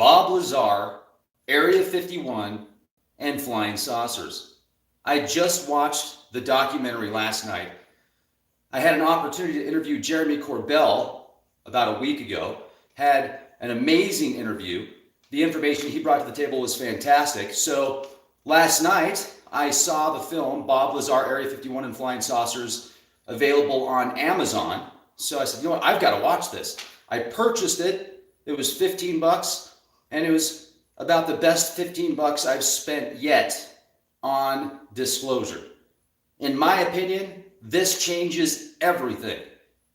Bob Lazar, Area 51, and Flying Saucers. I just watched the documentary last night. I had an opportunity to interview Jeremy Corbell about a week ago, had an amazing interview. The information he brought to the table was fantastic. So last night, I saw the film, Bob Lazar, Area 51 and Flying Saucers, available on Amazon. So I said, you know what, I've got to watch this. I purchased it. It was $15, and it was about the best $15 I've spent yet on disclosure. In my opinion, this changes everything.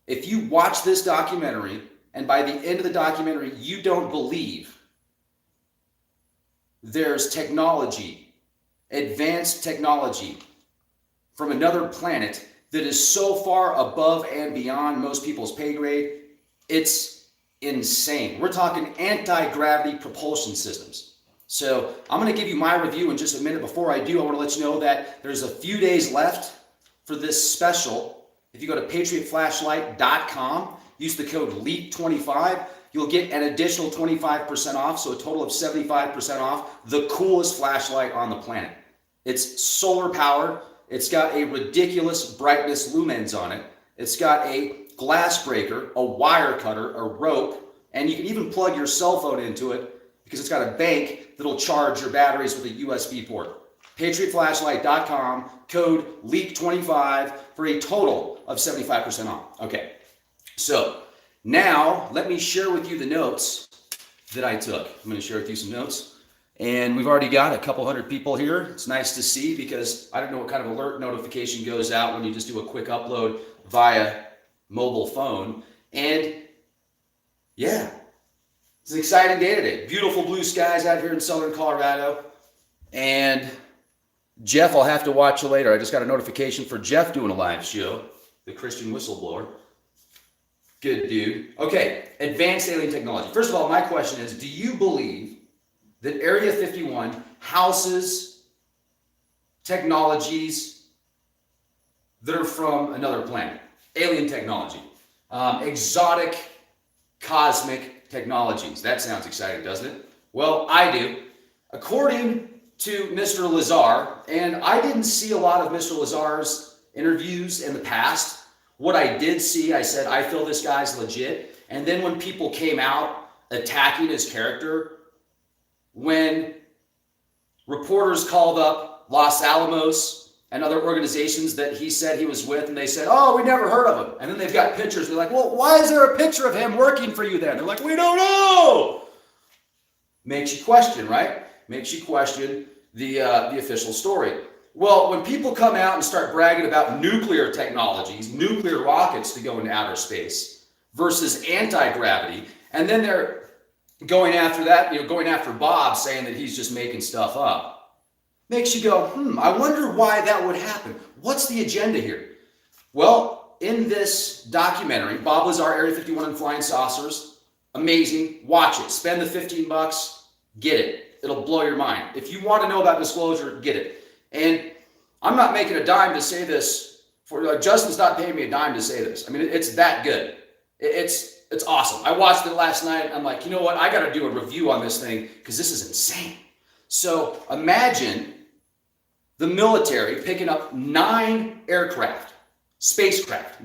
If you watch this documentary, and by the end of the documentary, you don't believe there's technology, advanced technology from another planet that is so far above and beyond most people's pay grade, it's insane. We're talking anti-gravity propulsion systems. So I'm going to give you my review in just a minute. Before I do, I want to let you know that there's a few days left for this special. If you go to patriotflashlight.com, use the code LEAP25, you'll get an additional 25% off, so a total of 75% off, the coolest flashlight on the planet. It's solar powered. It's got a ridiculous brightness lumens on it. It's got a glass breaker, a wire cutter, a rope, and you can even plug your cell phone into it because it's got a bank that'll charge your batteries with a USB port. PatriotFlashlight.com, code LEAP25 for a total of 75% off. Okay, so now let me share with you the notes that I took. I'm going to share with you some notes. And we've already got a couple hundred people here. It's nice to see because I don't know what kind of alert notification goes out when you just do a quick upload via mobile phone. And yeah, it's an exciting day today. Beautiful blue skies out here in southern Colorado. And Jeff, I'll have to watch you later. I just got a notification for Jeff doing a live show, the Christian whistleblower. Good dude. Okay, advanced alien technology. First of all, my question is, do you believe that Area 51 houses technologies that are from another planet? Alien technology. Exotic cosmic technologies. That sounds exciting, doesn't it? Well, I do. According to Mr. Lazar, and I didn't see a lot of Mr. Lazar's interviews in the past. What I did see, I said, I feel this guy's legit. And then when people came out attacking his character, when reporters called up Los Alamos and other organizations that he said he was with, and they said, oh, we never heard of him. And then they've got pictures. They're like, well, why is there a picture of him working for you then? They're like, we don't know. Makes you question, right? Makes you question the official story. Well, when people come out and start bragging about nuclear technologies, nuclear rockets to go into outer space versus anti-gravity, and then they're going after that, going after Bob, saying that he's just making stuff up, makes you go, I wonder why that would happen. What's the agenda here? Well, in this documentary, Bob Lazar, Area 51 and Flying Saucers, amazing. Watch it. Spend the $15. Get it. It'll blow your mind. If you want to know about disclosure, get it. And I'm not making a dime to say this. Justin's not paying me a dime to say this. I mean, it's that good. It's awesome. I watched it last night. I'm like, you know what? I got to do a review on this thing because this is insane. So imagine the military picking up 9 spacecraft,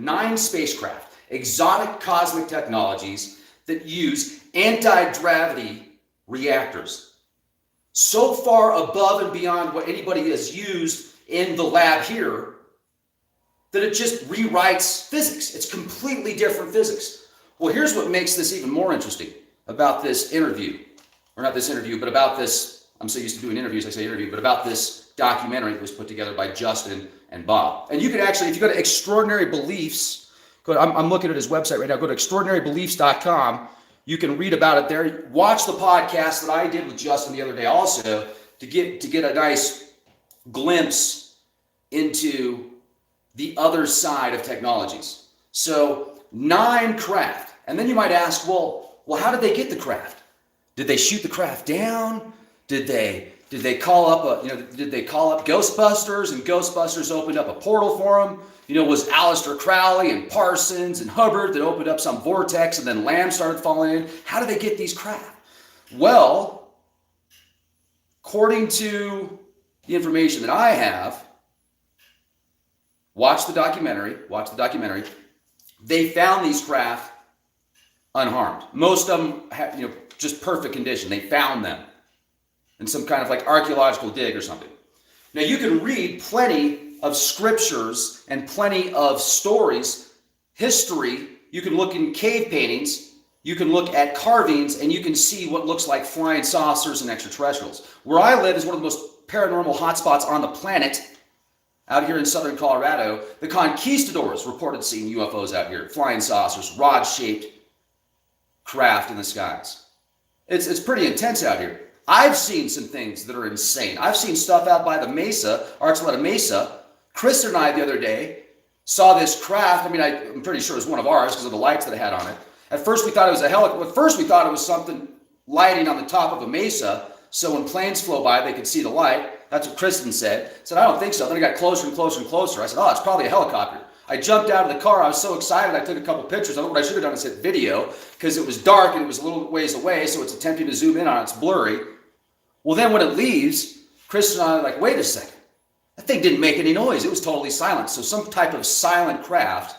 exotic cosmic technologies that use anti-gravity reactors. So far above and beyond what anybody has used in the lab here that it just rewrites physics. It's completely different physics. Well, here's what makes this even more interesting about this interview. Or not this interview, but about this, I'm so used to doing interviews, I say interview, but about this documentary that was put together by Justin and Bob. And you can actually, if you go to Extraordinary Beliefs, I'm looking at his website right now, go to extraordinarybeliefs.com. You can read about it there. Watch the podcast that I did with Justin the other day also to get a nice glimpse into the other side of technologies. So 9 craft. And then you might ask, well, how did they get the craft? Did they shoot the craft down? Did they call up did they call up Ghostbusters and Ghostbusters opened up a portal for them? Was Aleister Crowley and Parsons and Hubbard that opened up some vortex and then Lamb started falling in? How did they get these craft? Well, according to the information that I have, watch the documentary, they found these craft unharmed. Most of them have, just perfect condition. They found them in some kind of like archaeological dig or something. Now you can read plenty of scriptures and plenty of stories, history. You can look in cave paintings, you can look at carvings, and you can see what looks like flying saucers and extraterrestrials. Where I live is one of the most paranormal hotspots on the planet. Out here in southern Colorado, the conquistadors reported seeing UFOs out here, flying saucers, rod-shaped craft in the skies. It's pretty intense out here. I've seen some things that are insane. I've seen stuff out by the Mesa, Archuleta Mesa. Chris and I the other day saw this craft. I mean, I'm pretty sure it was one of ours because of the lights that it had on it. At first we thought it was a helicopter. At first we thought it was something lighting on the top of a mesa, so when planes flow by, they could see the light. That's what Kristen said. I said, I don't think so. Then it got closer and closer and closer. I said, oh, it's probably a helicopter. I jumped out of the car. I was so excited. I took a couple pictures. I know what I should have done is hit video because it was dark and it was a little ways away, so it's attempting to zoom in on it. It's blurry. Well, then when it leaves, Chris and I are like, wait a second. That thing didn't make any noise. It was totally silent. So some type of silent craft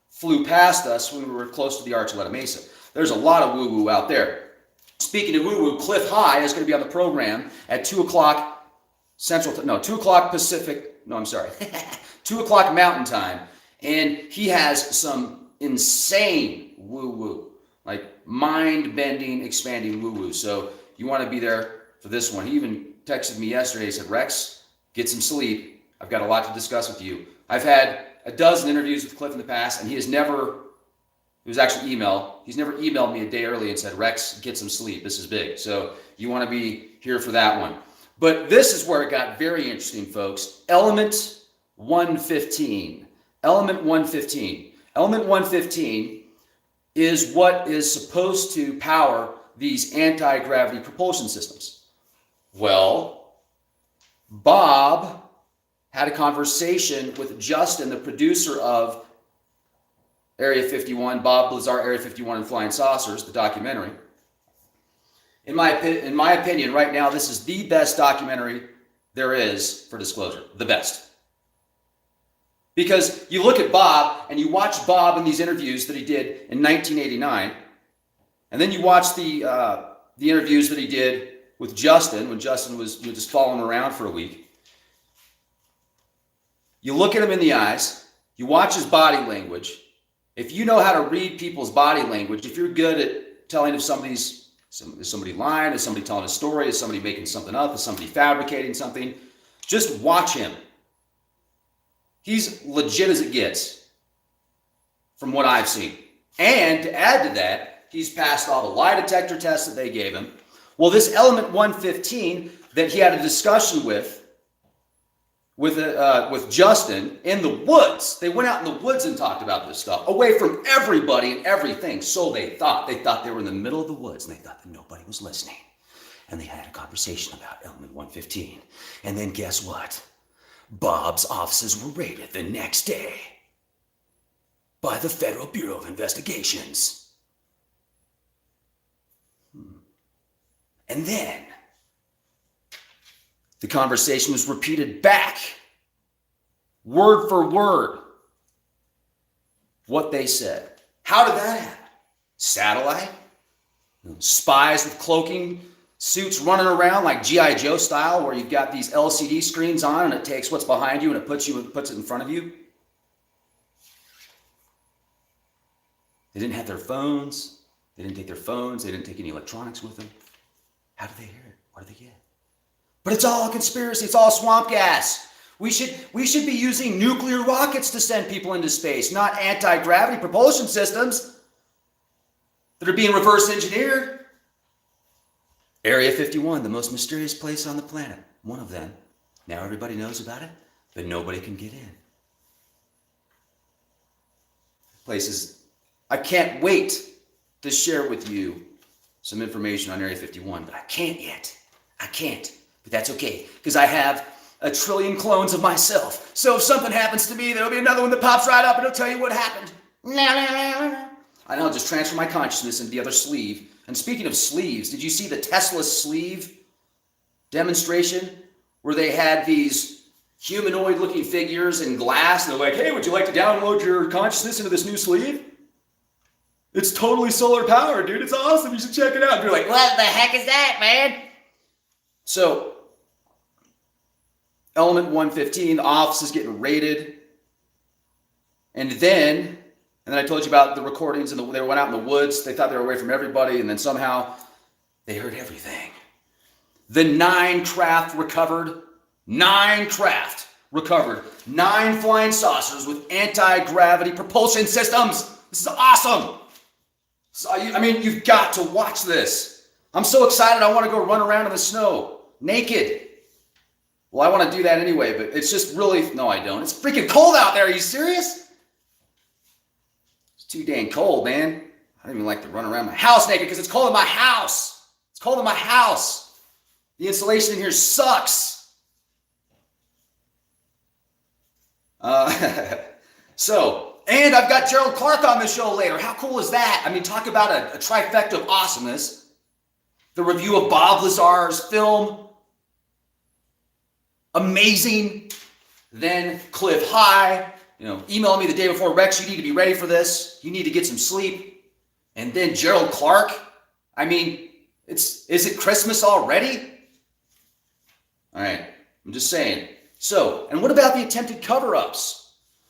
flew past us when we were close to the Archuleta Mesa. There's a lot of woo-woo out there. Speaking of woo-woo, Cliff High is going to be on the program at 2 o'clock Central, 2 o'clock Pacific, 2 o'clock Mountain Time. And he has some insane woo-woo, like mind-bending, expanding woo-woo. So you want to be there for this one. He even texted me yesterday. He said, Rex, get some sleep. I've got a lot to discuss with you. I've had a dozen interviews with Cliff in the past, and he has never, it was actually email. He's never emailed me a day early and said, Rex, get some sleep. This is big. So you want to be here for that one. But this is where it got very interesting, folks. Element 115. Element 115. Element 115 is what is supposed to power these anti-gravity propulsion systems. Well, Bob had a conversation with Justin, the producer of Area 51, Bob Lazar, Area 51 and Flying Saucers, the documentary. In my opinion, right now, this is the best documentary there is for disclosure. The best. Because you look at Bob, and you watch Bob in these interviews that he did in 1989, and then you watch the interviews that he did with Justin, when Justin was just following around for a week. You look at him in the eyes, you watch his body language. If you know how to read people's body language, if you're good at telling if is somebody lying, is somebody telling a story, is somebody making something up, is somebody fabricating something, just watch him. He's legit as it gets from what I've seen. And to add to that, he's passed all the lie detector tests that they gave him. Well, this Element 115 that he had a discussion with Justin in the woods. They went out in the woods and talked about this stuff, away from everybody and everything. So they thought they were in the middle of the woods, and they thought that nobody was listening. And they had a conversation about Element 115. And then guess what? Bob's offices were raided the next day by the Federal Bureau of Investigations. And then the conversation was repeated back, word for word, what they said. How did that happen? Satellite? Spies with cloaking suits running around like G.I. Joe style, where you've got these LCD screens on and it takes what's behind you and it puts it in front of you. They didn't have their phones. They didn't take their phones. They didn't take any electronics with them. How did they hear it? What did they get? But it's all a conspiracy. It's all swamp gas. We should be using nuclear rockets to send people into space, not anti-gravity propulsion systems that are being reverse engineered. Area 51, the most mysterious place on the planet. One of them. Now everybody knows about it, but nobody can get in. Places. I can't wait to share with you some information on Area 51, but I can't yet. I can't. But that's okay, because I have a trillion clones of myself. So if something happens to me, there'll be another one that pops right up and it'll tell you what happened. And I'll just transfer my consciousness into the other sleeve And speaking of sleeves, did you see the Tesla sleeve demonstration where they had these humanoid-looking figures in glass, and they're like, hey, would you like to download your consciousness into this new sleeve? It's totally solar powered, dude. It's awesome. You should check it out. And you're like, what the heck is that, man? So, Element 115, the office is getting raided. And then I told you about the recordings, and they went out in the woods. They thought they were away from everybody, and then somehow they heard everything. The 9 craft recovered. 9 craft recovered. 9 flying saucers with anti-gravity propulsion systems. This is awesome. So, I mean, you've got to watch this. I'm so excited. I want to go run around in the snow naked. Well, I want to do that anyway, but it's just really, no, I don't. It's freaking cold out there. Are you serious? It's too dang cold, man. I don't even like to run around my house naked because it's cold in my house. It's cold in my house. The insulation in here sucks. And I've got Gerald Clark on the show later. How cool is that? I mean, talk about a trifecta of awesomeness. The review of Bob Lazar's film, amazing. Then Cliff High, email me the day before, Rex, you need to be ready for this. You need to get some sleep. And then Gerald Clark. I mean, is it Christmas already? All right, I'm just saying. So, and what about the attempted cover-ups?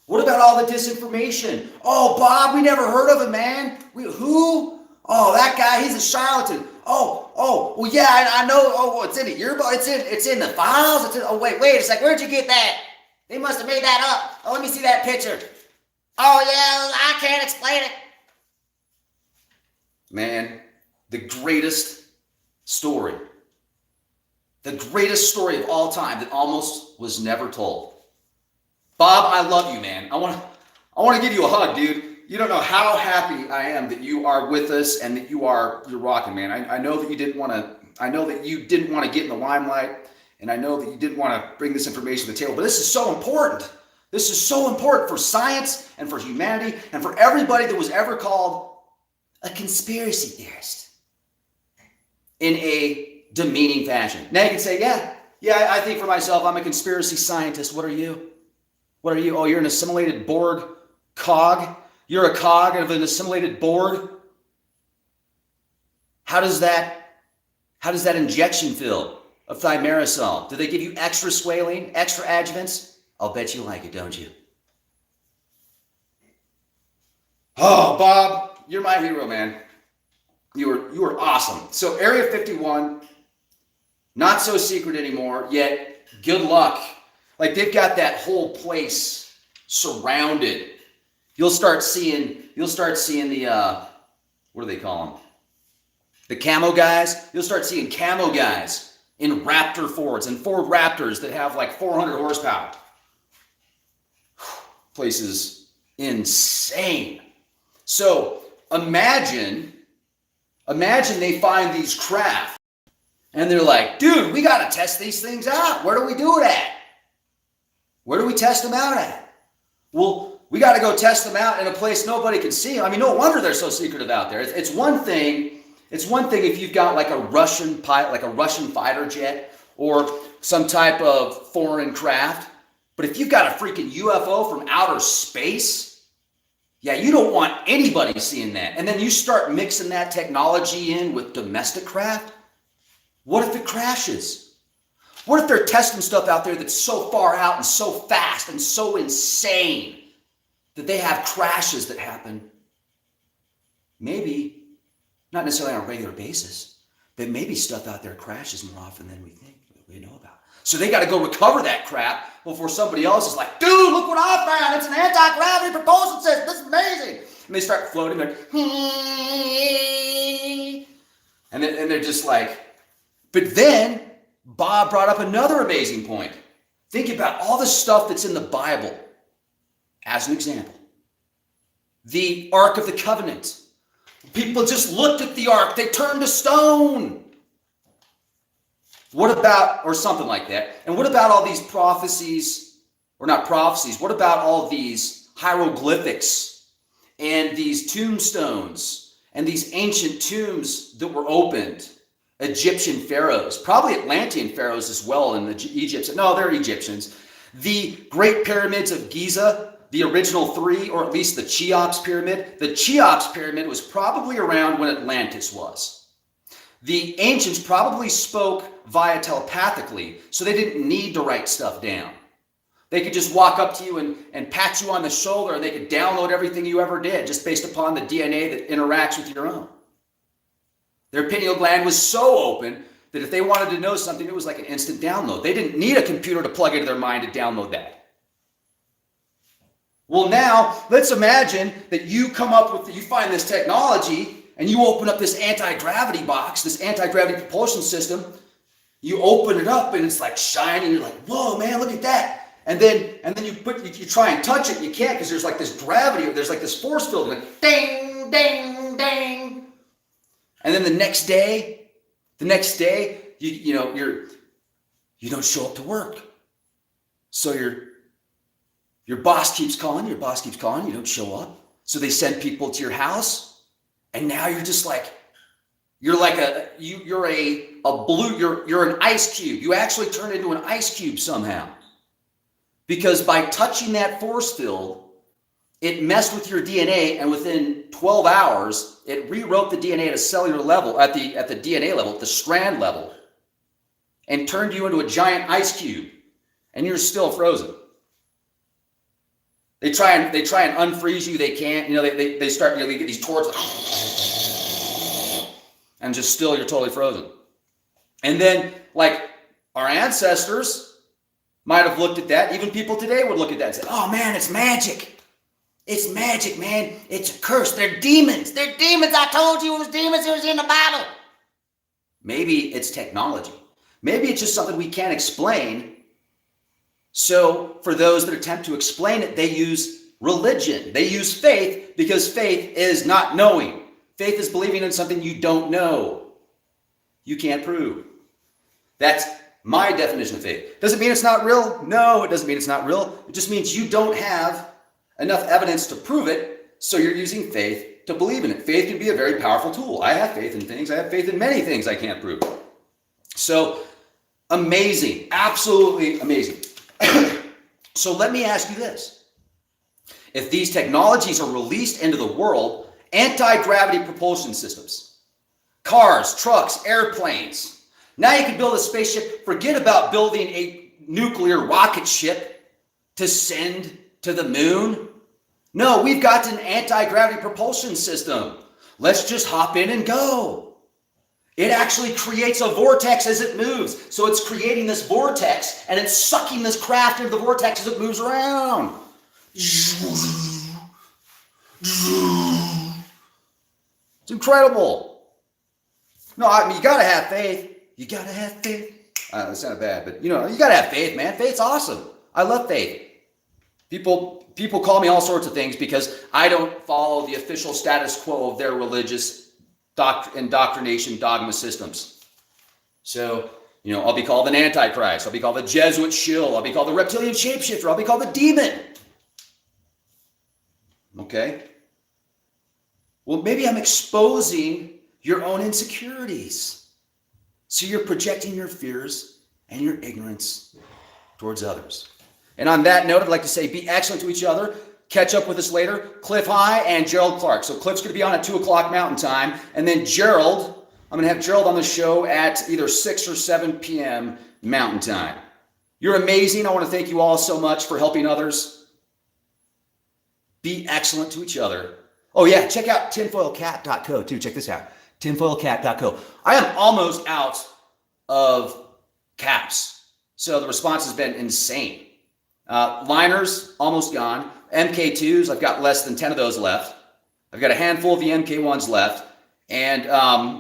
What about all the disinformation? Oh, Bob, we never heard of him, man. Who? Oh, that guy, he's a charlatan. Well, yeah, I know. Oh, it's in the yearbook. It's in the files. Wait a second. Where'd you get that? They must have made that up. Oh, let me see that picture. Oh, yeah, I can't explain it. Man, the greatest story of all time that almost was never told. Bob, I love you, man. I want to give you a hug, dude. You don't know how happy I am that you are with us and that you're rocking, man. I know that you didn't want to get in the limelight, and I know that you didn't want to bring this information to the table, but this is so important. This is so important for science and for humanity and for everybody that was ever called a conspiracy theorist in a demeaning fashion. Now you can say, yeah, I think for myself, I'm a conspiracy scientist. What are you? Oh, you're an assimilated Borg cog? You're a cog of an assimilated Borg? How does that injection feel of thimerosal? Do they give you extra squalene, extra adjuvants? I'll bet you like it, don't you? Oh, Bob, you're my hero, man. You were awesome. So Area 51, not so secret anymore, yet good luck. Like, they've got that whole place surrounded. You'll start seeing the, what do they call them? The camo guys. You'll start seeing camo guys in Raptor Fords and Ford Raptors that have like 400 horsepower. Place is insane. So imagine they find these craft and they're like, dude, we got to test these things out. Where do we do it at? Where do we test them out at? Well, we got to go test them out in a place nobody can see them. I mean, no wonder they're so secretive out there. It's one thing if you've got like a Russian pilot, like a Russian fighter jet or some type of foreign craft. But if you've got a freaking UFO from outer space, yeah, you don't want anybody seeing that. And then you start mixing that technology in with domestic craft. What if it crashes? What if they're testing stuff out there that's so far out and so fast and so insane that they have crashes that happen? Maybe, not necessarily on a regular basis, but maybe stuff out there crashes more often than we think, we know about. So they got to go recover that crap before somebody else is like, dude, look what I found. It's an anti-gravity propulsion system. This is amazing. And they start floating there. And they're just like, but then Bob brought up another amazing point. Think about all the stuff that's in the Bible. As an example, the Ark of the Covenant. People just looked at the Ark. They turned to stone. What about, or something like that. And what about all these prophecies, or not prophecies, what about all these hieroglyphics and these tombstones and these ancient tombs that were opened, Egyptian pharaohs, probably Atlantean pharaohs as well, and the Egyptians. No, they're Egyptians. The Great Pyramids of Giza, the original three, or at least the Cheops Pyramid. The Cheops Pyramid was probably around when Atlantis was. The ancients probably spoke via telepathically, so they didn't need to write stuff down. They could just walk up to you and pat you on the shoulder, and they could download everything you ever did just based upon the DNA that interacts with your own. Their pineal gland was so open that if they wanted to know something, it was like an instant download. They didn't need a computer to plug into their mind to download that. Well, now let's imagine that you come up with, you find this technology and you open up this anti-gravity box, this anti-gravity propulsion system. You open it up and it's like shining. You're like, whoa, man, look at that. And then you try and touch it. You can't because there's like this gravity. There's like this force field. Like ding, ding, ding. And then the next day, you don't show up to work. So your boss keeps calling. You don't show up. So they send people to your house, and now you're just like, you're an ice cube. You actually turn into an ice cube somehow. Because by touching that force field, it messed with your DNA, and within 12 hours, it rewrote the DNA at a cellular level, at the DNA level, at the strand level, and turned you into a giant ice cube, and you're still frozen. They try and unfreeze you. They can't. They start. They get these torches, and just still you're totally frozen. And then, like our ancestors might have looked at that. Even people today would look at that and say, "Oh man, it's magic. It's magic, man. It's a curse. They're demons. They're demons. I told you it was demons. It was in the Bible." Maybe it's technology. Maybe it's just something we can't explain. So for those that attempt to explain it, they use religion. They use faith, because faith is not knowing. Faith is believing in something you don't know. You can't prove. That's my definition of faith. Does it mean it's not real? No, it doesn't mean it's not real. It just means you don't have enough evidence to prove it, so you're using faith to believe in it. Faith can be a very powerful tool. I have faith in things. I have faith in many things I can't prove. So amazing, absolutely amazing. So let me ask you this. If these technologies are released into the world, anti-gravity propulsion systems, cars, trucks, airplanes, now you can build a spaceship. Forget about building a nuclear rocket ship to send to the moon. No, we've got an anti-gravity propulsion system. Let's just hop in and go. It actually creates a vortex as it moves. So it's creating this vortex, and it's sucking this craft into the vortex as it moves around. It's incredible. No, I mean, you got to have faith. You got to have faith. That sounded bad, but you got to have faith, man. Faith's awesome. I love faith. People call me all sorts of things because I don't follow the official status quo of their religious indoctrination dogma systems. So, I'll be called an antichrist. I'll be called the Jesuit shill. I'll be called the reptilian shapeshifter. I'll be called the demon. Okay? Well, maybe I'm exposing your own insecurities. So you're projecting your fears and your ignorance towards others. And on that note, I'd like to say be excellent to each other. Catch up with us later. Cliff High and Gerald Clark. So Cliff's going to be on at 2 o'clock Mountain Time. And then Gerald, I'm going to have Gerald on the show at either 6 or 7 p.m. Mountain Time. You're amazing. I want to thank you all so much for helping others. Be excellent to each other. Oh, yeah. Check out tinfoilcat.co too. Check this out. tinfoilcat.co. I am almost out of caps. So the response has been insane. Liners, almost gone. MK2s, I've got less than 10 of those left. I've got a handful of the MK1s left. And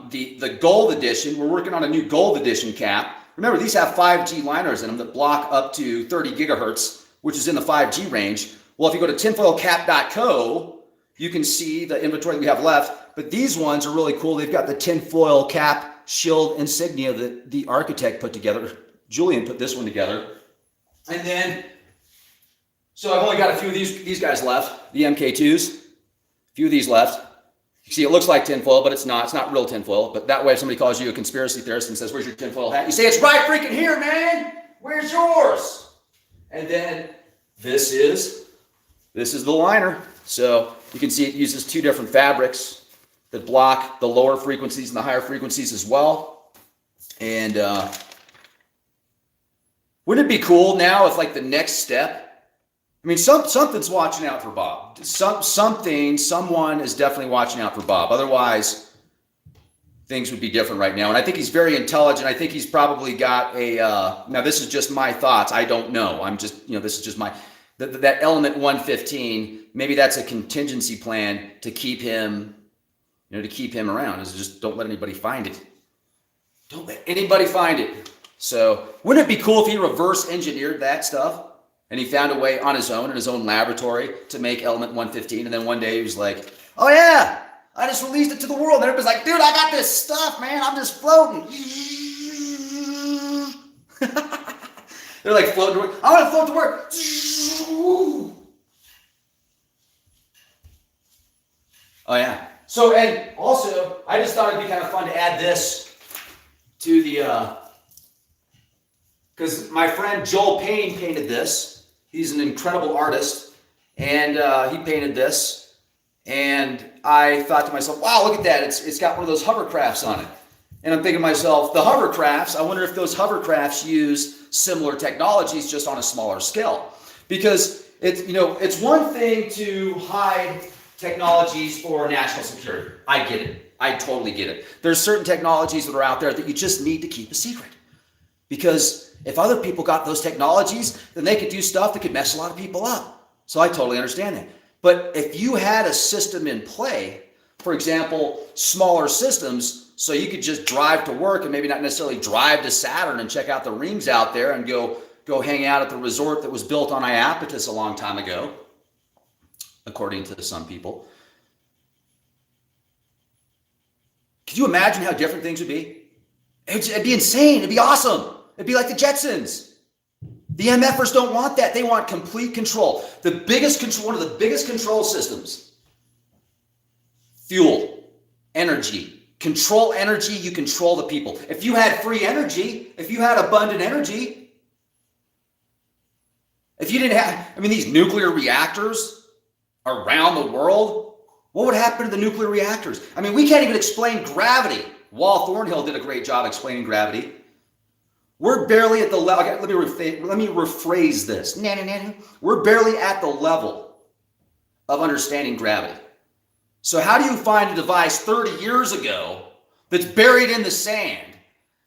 the gold edition, we're working on a new gold edition cap. Remember, these have 5G liners in them that block up to 30 gigahertz, which is in the 5G range. Well, if you go to tinfoilcap.co, you can see the inventory that we have left. But these ones are really cool. They've got the tinfoil cap shield insignia that the architect put together. Julian put this one together. And then, so I've only got a few of these guys left, the MK2s. A few of these left. See, it looks like tinfoil, but it's not. It's not real tinfoil. But that way, if somebody calls you a conspiracy theorist and says, "Where's your tinfoil hat?" you say, "It's right freaking here, man. Where's yours?" And then this is the liner. So you can see it uses two different fabrics that block the lower frequencies and the higher frequencies as well. And wouldn't it be cool now if, like, the next step? I mean, something's watching out for Bob. Someone is definitely watching out for Bob. Otherwise, things would be different right now. And I think he's very intelligent. I think he's probably got a, now this is just my thoughts. I don't know. I'm just, this is just my, that element 115, maybe that's a contingency plan to keep him, to keep him around. Is just don't let anybody find it. Don't let anybody find it. So wouldn't it be cool if he reverse engineered that stuff? And he found a way on his own, in his own laboratory, to make element 115. And then one day he was like, "Oh yeah, I just released it to the world." And everybody's like, "Dude, I got this stuff, man. I'm just floating." They're like floating to work. I want to float to work. Oh yeah. So, and also, I just thought it'd be kind of fun to add this to the, because my friend Joel Payne painted this. He's an incredible artist, and he painted this. And I thought to myself, wow, look at that. It's got one of those hovercrafts on it. And I'm thinking to myself, the hovercrafts, I wonder if those hovercrafts use similar technologies just on a smaller scale. Because it's one thing to hide technologies for national security. I get it. I totally get it. There's certain technologies that are out there that you just need to keep a secret. Because if other people got those technologies, then they could do stuff that could mess a lot of people up. So I totally understand that. But if you had a system in play, for example, smaller systems, so you could just drive to work and maybe not necessarily drive to Saturn and check out the rings out there and go hang out at the resort that was built on Iapetus a long time ago, according to some people. Could you imagine how different things would be? It'd be insane. It'd be awesome. It'd be like the Jetsons. The MFers don't want that. They want complete control. One of the biggest control systems. Fuel, energy. Control energy, you control the people. If you had free energy, if you had abundant energy, if you didn't have, these nuclear reactors around the world, what would happen to the nuclear reactors? We can't even explain gravity. Wall Thornhill did a great job explaining gravity. We're barely at the level, let me rephrase this. We're barely at the level of understanding gravity. So how do you find a device 30 years ago that's buried in the sand,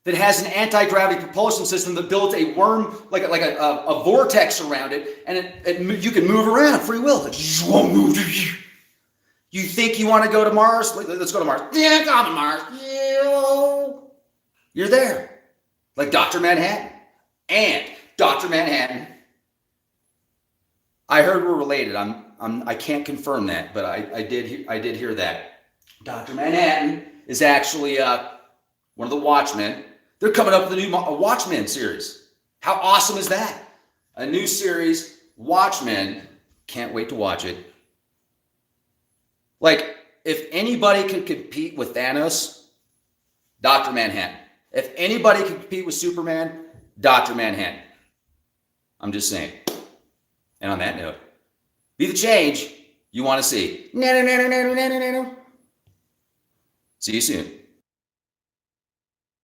that has an anti-gravity propulsion system that builds a worm, like a vortex around it, and you can move around, free will. You think you want to go to Mars? Let's go to Mars. Yeah, come to Mars. You're there. Like Dr. Manhattan. And Dr. Manhattan, I heard we're related. I can't confirm that, but I did hear that. Dr. Manhattan is actually one of the Watchmen. They're coming up with a new Watchmen series. How awesome is that? A new series, Watchmen. Can't wait to watch it. Like, if anybody can compete with Thanos, Dr. Manhattan. If anybody can compete with Superman, Dr. Manhattan. I'm just saying. And on that note, be the change you want to see. See you soon.